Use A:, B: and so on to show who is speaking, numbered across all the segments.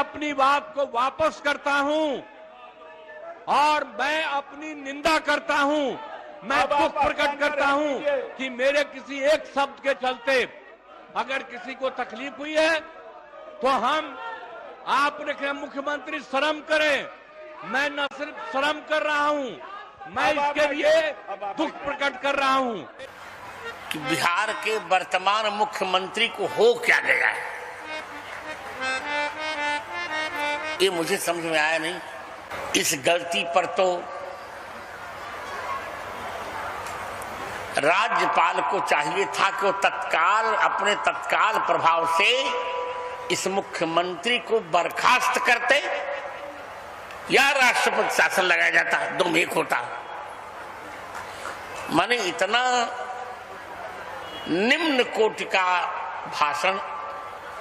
A: अपनी बात को वापस करता हूं और मैं अपनी निंदा करता हूं। मैं दुख प्रकट करता हूं कि मेरे किसी एक शब्द के चलते अगर किसी को तकलीफ हुई है तो आपने कहा मुख्यमंत्री शर्म करें। मैं न सिर्फ शर्म कर रहा हूं, मैं इसके लिए दुख प्रकट कर रहा हूं
B: कि बिहार के वर्तमान मुख्यमंत्री को हो क्या गया है, ये मुझे समझ में आया नहीं। इस गलती पर तो राज्यपाल को चाहिए था कि वो अपने तत्काल प्रभाव से इस मुख्यमंत्री को बर्खास्त करते या राष्ट्रपति शासन लगाया जाता, दो में एक होता। माने इतना निम्न कोटि का भाषण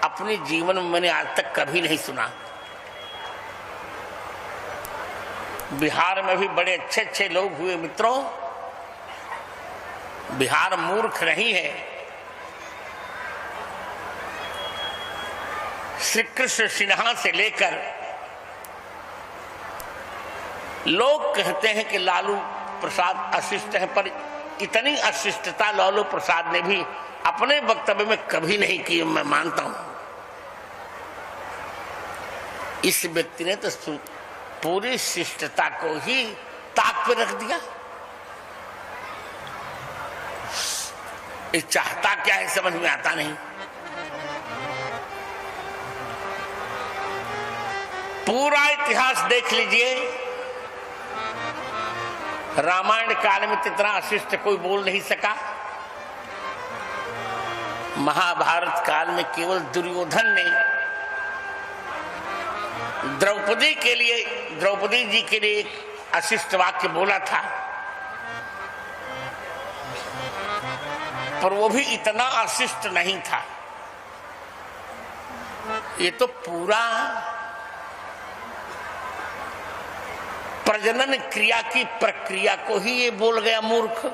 B: अपने जीवन में मैंने आज तक कभी नहीं सुना। बिहार में भी बड़े अच्छे अच्छे लोग हुए मित्रों, बिहार मूर्ख नहीं है। श्री कृष्ण सिन्हा से लेकर लोग कहते हैं कि लालू प्रसाद अशिष्ट है, पर इतनी अशिष्टता लालू प्रसाद ने भी अपने वक्तव्य में कभी नहीं की, मैं मानता हूं। इस व्यक्ति ने तो पूरी शिष्टता को ही ताक पे रख दिया। ये चाहता क्या है समझ में आता नहीं। पूरा इतिहास देख लीजिए, रामायण काल में इतना अशिष्ट कोई बोल नहीं सका। महाभारत काल में केवल दुर्योधन ने द्रौपदी जी के लिए एक अशिष्ट वाक्य बोला था, पर वो भी इतना अशिष्ट नहीं था। ये तो पूरा प्रजनन क्रिया की प्रक्रिया को ही ये बोल गया मूर्ख।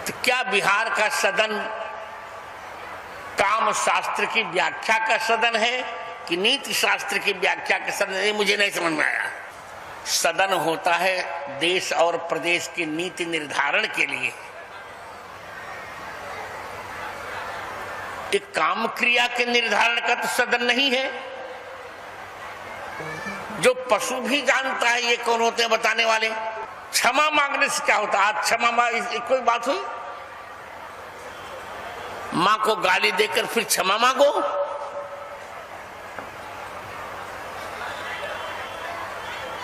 B: तो क्या बिहार का सदन काम शास्त्र की व्याख्या का सदन है कि नीति शास्त्र की व्याख्या का सदन है, मुझे नहीं समझ में आया। सदन होता है देश और प्रदेश की नीति निर्धारण के लिए, एक काम क्रिया के निर्धारण का तो सदन नहीं है। जो पशु भी जानता है ये कौन होते हैं बताने वाले। क्षमा मांगने से क्या होता है? आज क्षमा कोई बात हुई? मां को गाली देकर फिर क्षमा मांगो।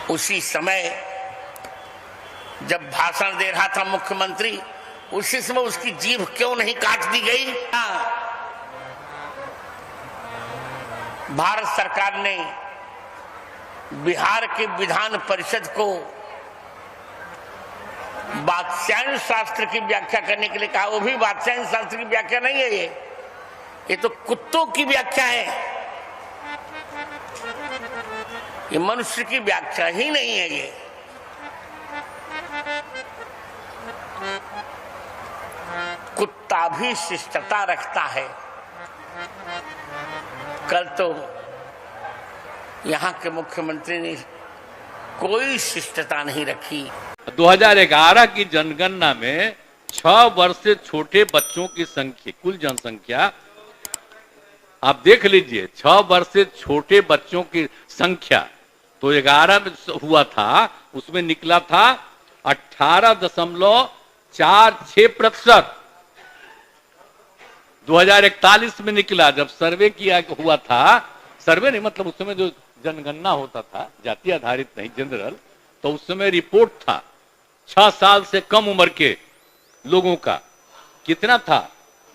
B: उसी समय जब भाषण दे रहा था मुख्यमंत्री, उसी समय उसकी जीभ क्यों नहीं काट दी गई? भारत सरकार ने बिहार के विधान परिषद को वात्स्यायन शास्त्र की व्याख्या करने के लिए कहा। वो भी वात्स्यायन शास्त्र की व्याख्या नहीं है, ये तो कुत्तों की व्याख्या है, ये मनुष्य की व्याख्या ही नहीं है। ये कुत्ता भी शिष्टता रखता है। कल तो यहाँ के मुख्यमंत्री ने कोई शिष्टता नहीं रखी।
A: 2011 की जनगणना में 6 वर्ष से छोटे बच्चों की संख्या, कुल जनसंख्या आप देख लीजिए, 6 वर्ष से छोटे बच्चों की संख्या तो 11 में हुआ था, उसमें निकला था 18.46%। 2041 में निकला, जब सर्वे किया हुआ था, सर्वे नहीं मतलब उस समय जो जनगणना होता था, जाति आधारित नहीं जनरल, तो उस समय रिपोर्ट था 6 साल से कम उम्र के लोगों का कितना था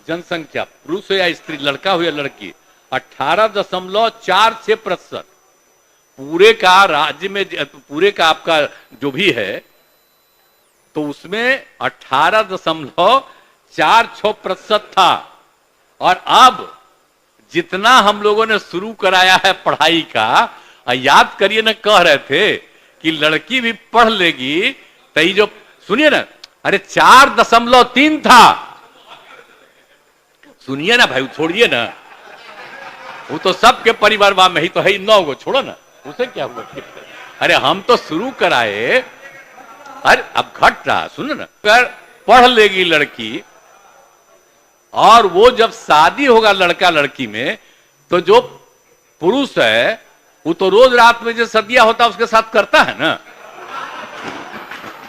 A: जनसंख्या, पुरुष हो या स्त्री, लड़का हो या लड़की, 18.46%। पूरे का राज्य में, पूरे का आपका जो भी है, तो उसमें 18.46% था। और अब जितना हम लोगों ने शुरू कराया है पढ़ाई का, याद करिए ना, कह रहे थे कि लड़की भी पढ़ लेगी, तो ये जो सुनिए ना, अरे 4.3 था। सुनिए ना भाई, छोड़िए ना, वो तो सबके परिवार में ही तो है 9 गो, छोड़ो ना, उसे क्या हुआ। अरे हम तो शुरू कराए, अरे अब घट रहा, सुनो ना, अगर पढ़ लेगी लड़की और वो जब शादी होगा लड़का लड़की में, तो जो पुरुष है वो तो रोज रात में जो सदिया होता है उसके साथ करता है ना,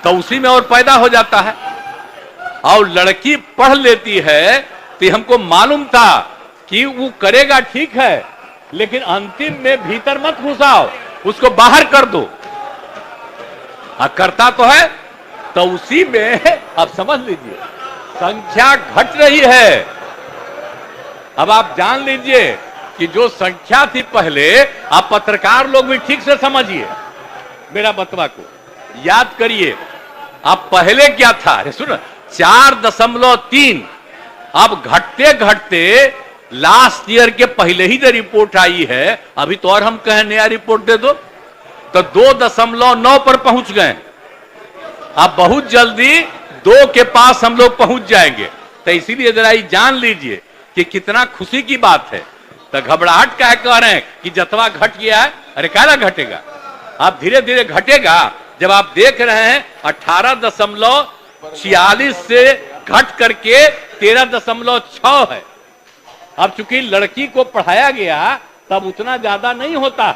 A: तो उसी में और पैदा हो जाता है। और लड़की पढ़ लेती है तो हमको मालूम था कि वो करेगा ठीक है, लेकिन अंतिम में भीतर मत घुसाओ, उसको बाहर कर दो। करता तो है, तो उसी में अब समझ लीजिए संख्या घट रही है। अब आप जान लीजिए कि जो संख्या थी पहले, आप पत्रकार लोग भी ठीक से समझिए मेरा बतवा को, याद करिए। अब पहले क्या था, अरे सुनो, 4.3, अब घटते घटते लास्ट ईयर के पहले ही जो रिपोर्ट आई है, अभी तो और हम कहें नया रिपोर्ट दे दो, तो 2.9 पर पहुंच गए। अब बहुत जल्दी 2 के पास हम लोग पहुंच जाएंगे। तो इसीलिए जरा ये जान लीजिए कि कितना खुशी की बात है। तो घबराहट क्या कह रहे हैं कि जतवा घट गया है, अरे क्या घटेगा, अब धीरे धीरे घटेगा। जब आप देख रहे हैं 18.46 से घट करके 13.6 है। अब चूंकि लड़की को पढ़ाया गया तब उतना ज्यादा नहीं होता,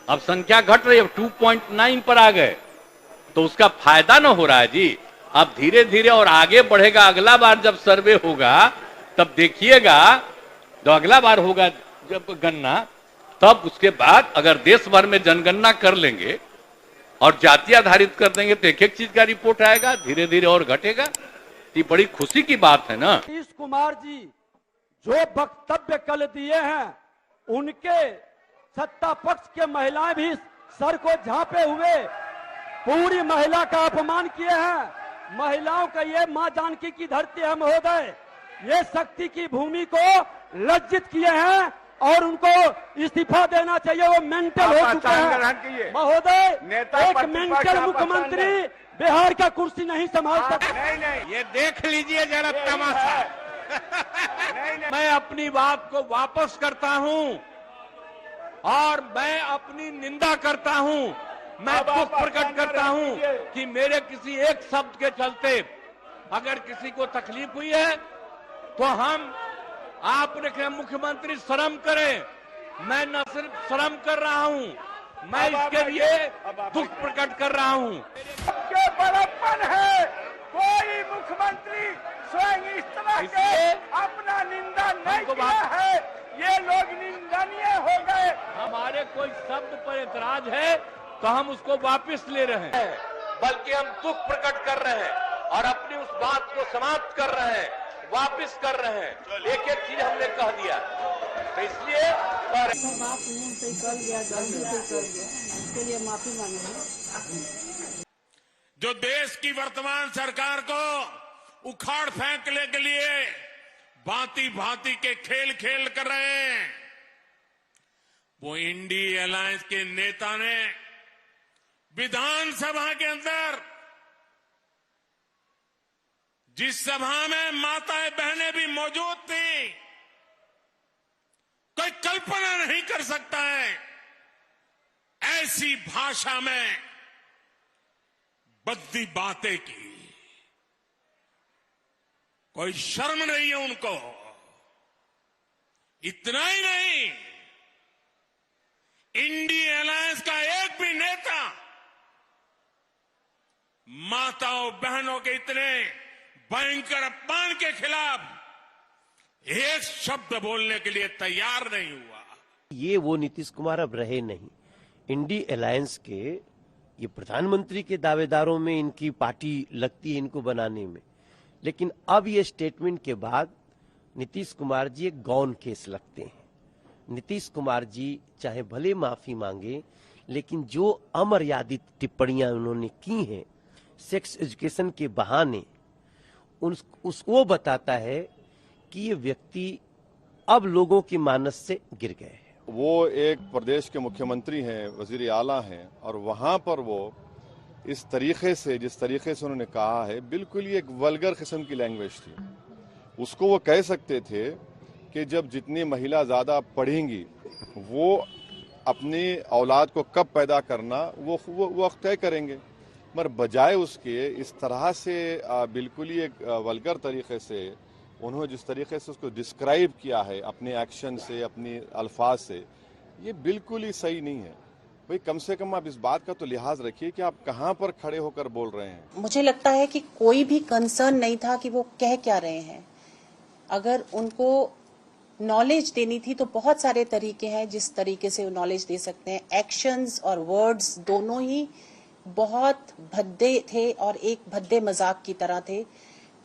A: अब संख्या घट रही है, 2.9 पर आ गए, तो उसका फायदा ना हो रहा है जी। अब धीरे धीरे और आगे बढ़ेगा। अगला बार जब सर्वे होगा तब देखिएगा, जो अगला बार होगा जब गणना, तब उसके बाद अगर देश भर में जनगणना कर लेंगे और जाति आधारित कर देंगे तो एक एक चीज का रिपोर्ट आएगा, धीरे धीरे और घटेगा। ये बड़ी खुशी की बात है ना।
C: नीतीश कुमार जी जो वक्तव्य कल दिए हैं, उनके सत्ता पक्ष के महिलाएं भी सर को झांपे हुए पूरी महिला का अपमान किए हैं। महिलाओं का ये मां जानकी की धरती है महोदय, ये शक्ति की भूमि को लज्जित किए हैं और उनको इस्तीफा देना चाहिए। वो मेंटल हो चुके हैं महोदय। एक मेंटल मुख्यमंत्री बिहार का कुर्सी नहीं संभाल सकता।
A: नहीं, ये देख लीजिए जरा तमाशा। मैं अपनी बात को वापस करता हूं और मैं अपनी निंदा करता हूं। मैं दुख प्रकट करता हूं कि मेरे किसी एक शब्द के चलते अगर किसी को तकलीफ हुई है तो हम आपने मुख्यमंत्री शर्म करें। मैं न सिर्फ शर्म कर रहा हूं, मैं इसके लिए दुख प्रकट कर रहा हूं।
D: सबके बड़प्पन है, कोई मुख्यमंत्री स्वयं इस तरह के अपना निंदा नहीं किया है। ये लोग निंदनीय हो गए।
A: हमारे कोई शब्द पर एतराज है तो हम उसको वापस ले रहे हैं, बल्कि हम दुख प्रकट कर रहे हैं और अपनी उस बात को समाप्त कर रहे हैं, वापस कर रहे हैं। एक एक चीज हमने कह दिया, तो इसलिए
E: बात से कर गया, गलती से कर गया, इसके लिए माफी मांगे।
F: जो देश की वर्तमान सरकार को उखाड़ फेंकने के लिए भांति भांति के खेल खेल कर रहे हैं, वो इंडिया अलायंस के नेता ने विधानसभा के अंदर, जिस सभा में माताएं बहनें भी मौजूद थी, कोई कल्पना नहीं कर सकता है ऐसी भाषा में बद्दी बातें की। कोई शर्म नहीं है उनको। इतना ही नहीं, इंडिया अलायंस का एक भी नेता माताओं बहनों के इतने भयंकर अपमान के खिलाफ एक शब्द बोलने के लिए तैयार नहीं हुआ।
G: ये वो नीतीश कुमार अब रहे नहीं। इंडिया अलायंस के ये प्रधानमंत्री के दावेदारों में इनकी पार्टी लगती है, इनको बनाने में, लेकिन अब ये स्टेटमेंट के बाद नीतीश कुमार जी एक गौन केस लगते हैं। नीतीश कुमार जी चाहे भले माफी मांगे, लेकिन जो अमर्यादित टिप्पणियां उन्होंने की हैं सेक्स एजुकेशन के बहाने, वो बताता है कि ये व्यक्ति अब लोगों की मानस से गिर गए हैं।
H: वो एक प्रदेश के मुख्यमंत्री हैं, वजीर आला हैं, और वहां पर वो इस तरीके से, जिस तरीके से उन्होंने कहा है, बिल्कुल ही एक वल्गर किस्म की लैंग्वेज थी। उसको वो कह सकते थे कि जब जितनी महिला ज़्यादा पढ़ेंगी वो अपनी औलाद को कब पैदा करना वो तय करेंगे, मगर बजाय उसके इस तरह से बिल्कुल ही एक वल्गर तरीके से उन्होंने जिस तरीके से उसको डिस्क्राइब किया है अपने एक्शन से, अपनी अल्फाज से, ये बिल्कुल ही सही नहीं है। भाई कम से कम आप इस बात का तो लिहाज रखिए कि आप कहाँ पर खड़े होकर बोल रहे हैं।
I: मुझे लगता है कि कोई भी कंसर्न नहीं था कि वो कह क्या रहे हैं। अगर उनको नॉलेज देनी थी तो बहुत सारे तरीके हैं जिस तरीके से वो नॉलेज दे सकते हैं। एक्शंस और वर्ड्स दोनों ही बहुत भद्दे थे और एक भद्दे मजाक की तरह थे।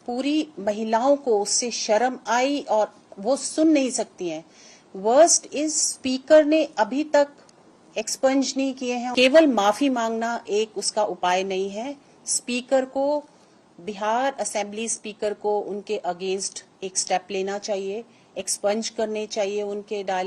I: पूरी महिलाओं को उससे शर्म आई और वो सुन नहीं सकती हैं। वर्स्ट इज स्पीकर ने अभी तक एक्सपंज नहीं किए हैं। केवल माफी मांगना एक उसका उपाय नहीं है। स्पीकर को, बिहार असेंबली स्पीकर को उनके अगेंस्ट एक स्टेप लेना चाहिए, एक्सपंज करने चाहिए उनके डायल